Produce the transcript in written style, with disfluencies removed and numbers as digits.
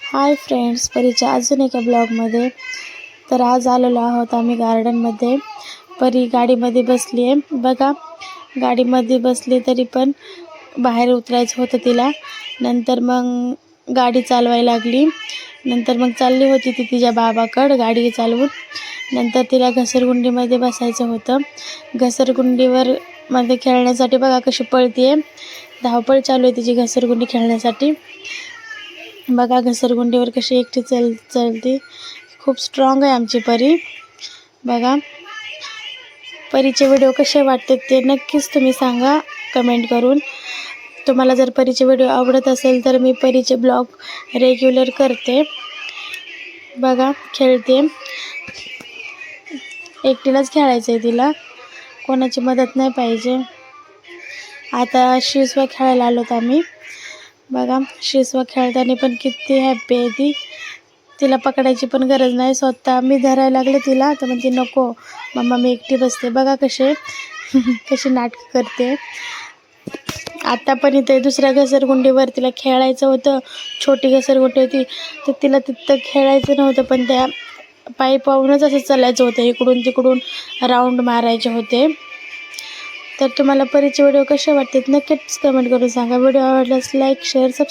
Hi friends, परीच्या अजून एका ब्लॉगमध्ये. तर आज आलेलो आहोत आम्ही गार्डनमध्ये. परी गाडीमध्ये बसली आहे बघा. गाडीमध्ये बसली तरी पण बाहेर उतरायचं होतं तिला. नंतर मग गाडी चालवायला लागली. नंतर मग चालली होती ती तिच्या बाबाकडं गाडी चालवून. नंतर तिला घसरगुंडीमध्ये बसायचं होतं. घसरगुंडीवर मध्ये खेळण्यासाठी बघा कशी पळते. धावपळ चालू आहे तिची घसरगुंडी खेळण्यासाठी. बघा घसरगुंडीवर कशी एकटी चलते. खूप स्ट्रॉंग आहे आमची परी. बघा परीचे व्हिडिओ कसे वाटतात ते नक्कीच तुम्ही सांगा कमेंट करून. तुम्हाला जर परीचे व्हिडिओ आवडत असेल तर मी परीचे ब्लॉग रेग्युलर करते. बघा खेळते. एकटीलाच खेळायचं आहे तिला, कोणाची मदत नाही पाहिजे. आता शिसवा खेळायला आलोत आम्ही. बघा शिसवा खेळताना पण किती हॅप्पी आहे ती. तिला पकडायची पण गरज नाही, स्वतः मी धरायला लागले तिला तर म्हणते नको मम्मा मी एकटी बसते. बघा कसे कशी नाटक करते. आता पण इथे दुसऱ्या घसरगुंडीवर तिला खेळायचं होतं. छोटी घसरगुंडी होती तर तिला तिथं खेळायचं नव्हतं, पण त्या पाईपावरूनच असं चालायचं होतं. इकडून तिकडून राऊंड मारायचे होते. तर तुम्हाला परीचे व्हिडिओ कसे वाटतात नक्कीच कमेंट करून सांगा. व्हिडिओ आवडल्यास लाईक शेअर सबस्क्राईब